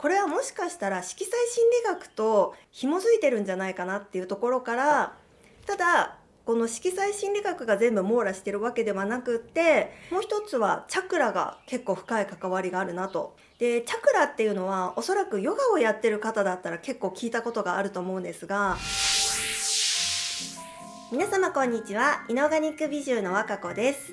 これはもしかしたら色彩心理学と紐づいてるんじゃないかなっていうところから、ただこの色彩心理学が全部網羅してるわけではなくって、もう一つはチャクラが結構深い関わりがあるなと。でチャクラっていうのはおそらくヨガをやってる方だったら結構聞いたことがあると思うんですが、皆様こんにちは。イノーガニック美獣の若子です。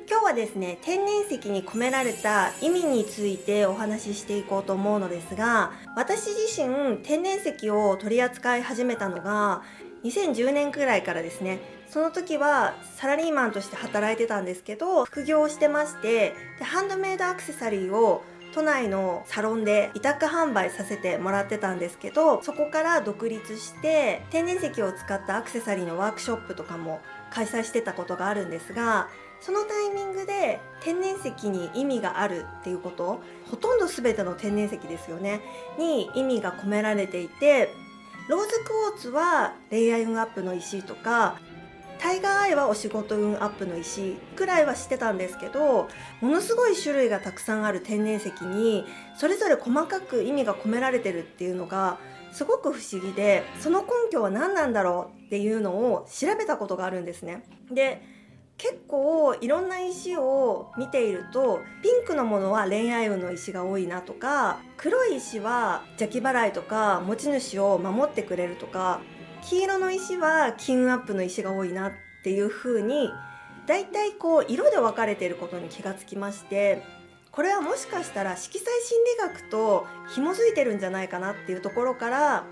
今日はですね、天然石に込められた意味についてお話ししていこうと思うのですが、私自身天然石を取り扱い始めたのが2010年くらいからですね。その時はサラリーマンとして働いてたんですけど、副業をしてまして、でハンドメイドアクセサリーを都内のサロンで委託販売させてもらってたんですけど、そこから独立して天然石を使ったアクセサリーのワークショップとかも開催してたことがあるんですが、そのタイミングで天然石に意味があるっていうこと、ほとんど全ての天然石ですよねに意味が込められていて、ローズクォーツは恋愛運アップの石とか、タイガーアイはお仕事運アップの石くらいは知ってたんですけど、ものすごい種類がたくさんある天然石にそれぞれ細かく意味が込められてるっていうのがすごく不思議で、その根拠は何なんだろうっていうのを調べたことがあるんですね。で結構いろんな石を見ていると、ピンクのものは恋愛運の石が多いなとか、黒い石は邪気払いとか持ち主を守ってくれるとか、黄色の石は金運アップの石が多いなっていう風に、だいたいこう色で分かれていることに気がつきまして、これはもしかしたら色彩心理学と紐づいてるんじゃないかなっていうところから、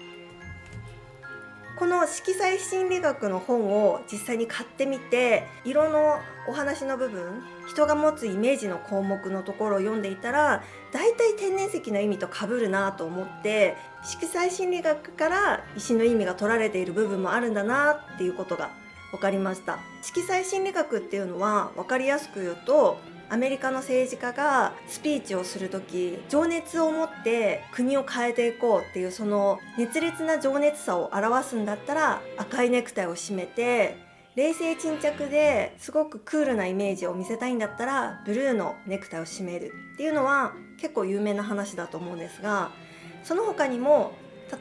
この色彩心理学の本を実際に買ってみて、色のお話の部分、人が持つイメージの項目のところを読んでいたら、だいたい天然石の意味と被るなと思って、色彩心理学から石の意味が取られている部分もあるんだなっていうことが分かりました。色彩心理学っていうのは分かりやすく言うと、アメリカの政治家がスピーチをするとき、情熱を持って国を変えていこうっていう、その熱烈な情熱さを表すんだったら赤いネクタイを締めて、冷静沈着ですごくクールなイメージを見せたいんだったらブルーのネクタイを締めるっていうのは結構有名な話だと思うんですが、その他にも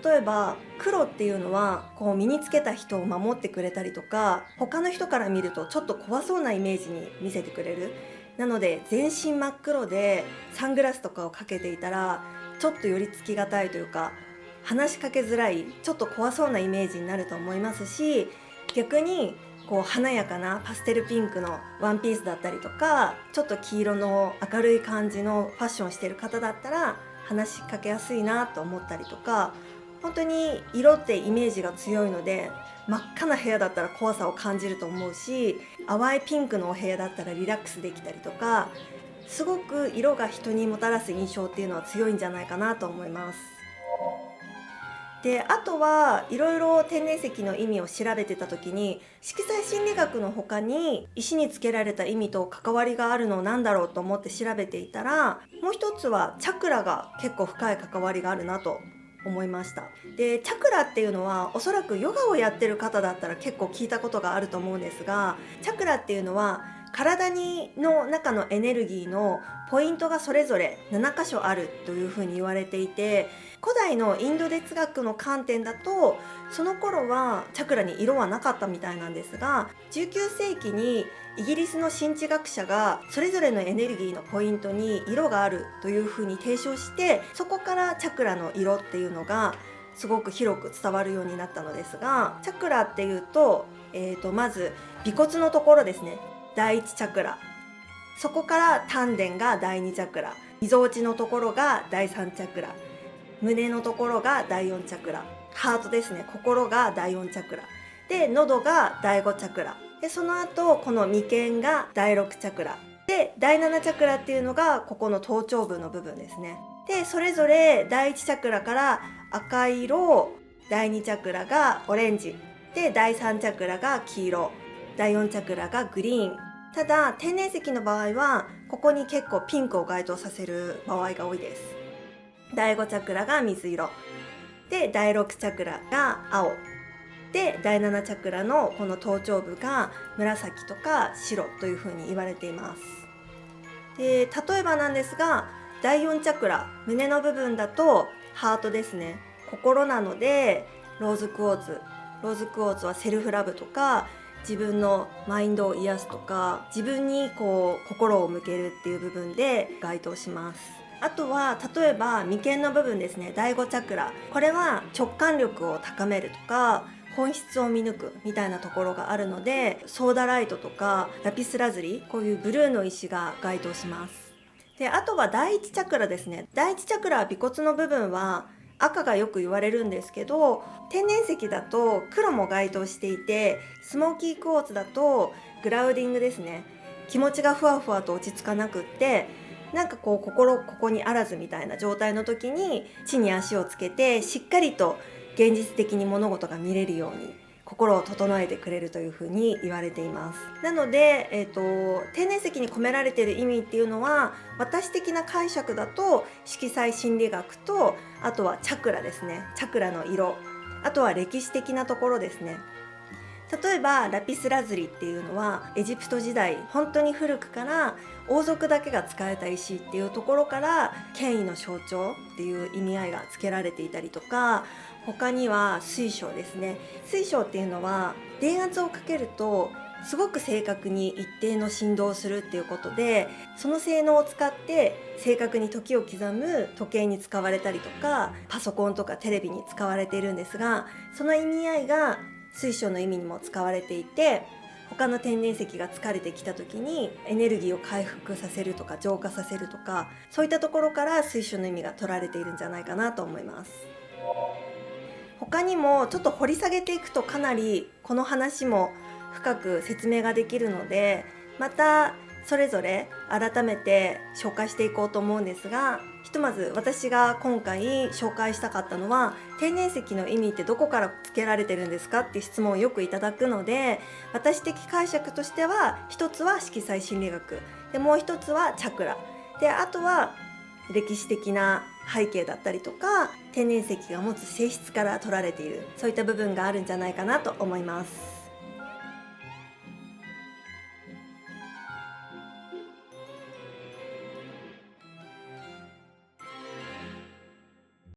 例えば黒っていうのはこう身につけた人を守ってくれたりとか、他の人から見るとちょっと怖そうなイメージに見せてくれる。なので全身真っ黒でサングラスとかをかけていたら、ちょっと寄り付きがたいというか、話しかけづらい、ちょっと怖そうなイメージになると思いますし、逆にこう華やかなパステルピンクのワンピースだったりとか、ちょっと黄色の明るい感じのファッションをしている方だったら話しかけやすいなと思ったりとか、本当に色ってイメージが強いので、真っ赤な部屋だったら怖さを感じると思うし、淡いピンクのお部屋だったらリラックスできたりとか、すごく色が人にもたらす印象っていうのは強いんじゃないかなと思います。であとはいろいろ天然石の意味を調べてた時に、色彩心理学の他に石につけられた意味と関わりがあるのなんだろうと思って調べていたら、もう一つはチャクラが結構深い関わりがあるなと思いました。でチャクラっていうのはおそらくヨガをやってる方だったら結構聞いたことがあると思うんですが、チャクラっていうのは体の中のエネルギーのポイントがそれぞれ7箇所あるというふうに言われていて、古代のインド哲学の観点だとその頃はチャクラに色はなかったみたいなんですが、19世紀にイギリスの神智学者がそれぞれのエネルギーのポイントに色があるというふうに提唱して、そこからチャクラの色っていうのがすごく広く伝わるようになったのですが、チャクラっていうと、まず尾骨のところですね、第一チャクラ、そこから丹田が第二チャクラ、みぞおちのところが第三チャクラ、胸のところが第4チャクラ、ハートですね、心が第4チャクラで、喉が第5チャクラで、その後この眉間が第6チャクラで、第7チャクラっていうのがここの頭頂部の部分ですね。でそれぞれ第1チャクラから赤色、第2チャクラがオレンジで、第3チャクラが黄色、第4チャクラがグリーン。ただ天然石の場合はここに結構ピンクを該当させる場合が多いです。第5チャクラが水色で、第6チャクラが青で、第7チャクラのこの頭頂部が紫とか白というふうに言われています。で例えばなんですが、第4チャクラ胸の部分だとハートですね。心なのでローズクォーツ。ローズクォーツはセルフラブとか、自分のマインドを癒すとか、自分にこう心を向けるっていう部分で該当します。あとは例えば眉間の部分ですね、第5チャクラ。これは直感力を高めるとか、本質を見抜くみたいなところがあるので、ソーダライトとかラピスラズリ、こういうブルーの石が該当します。で、あとは第1チャクラですね。第1チャクラは尾骨の部分は赤がよく言われるんですけど、天然石だと黒も該当していて、スモーキークォーツだとグラウディングですね。気持ちがふわふわと落ち着かなくって、なんかこう心ここにあらずみたいな状態の時に地に足をつけて、しっかりと現実的に物事が見れるように心を整えてくれるというふうに言われています。なので、天然石に込められている意味っていうのは、私的な解釈だと色彩心理学と、あとはチャクラですね。チャクラの色、あとは歴史的なところですね。例えばラピスラズリっていうのはエジプト時代、本当に古くから王族だけが使えた石っていうところから権威の象徴っていう意味合いがつけられていたりとか、他には水晶ですね。水晶っていうのは電圧をかけるとすごく正確に一定の振動をするっていうことで、その性能を使って正確に時を刻む時計に使われたりとか、パソコンとかテレビに使われているんですが、その意味合いが水晶の意味にも使われていて、他の天然石が疲れてきた時にエネルギーを回復させるとか浄化させるとか、そういったところから水晶の意味が取られているんじゃないかなと思います。他にもちょっと掘り下げていくと、かなりこの話も深く説明ができるので、またそれぞれ改めて紹介していこうと思うんですが、ひとまず私が今回紹介したかったのは、天然石の意味ってどこからつけられてるんですかっていう質問をよくいただくので、私的解釈としては、一つは色彩心理学で、もう一つはチャクラで、あとは歴史的な背景だったりとか、天然石が持つ性質から取られている、そういった部分があるんじゃないかなと思います。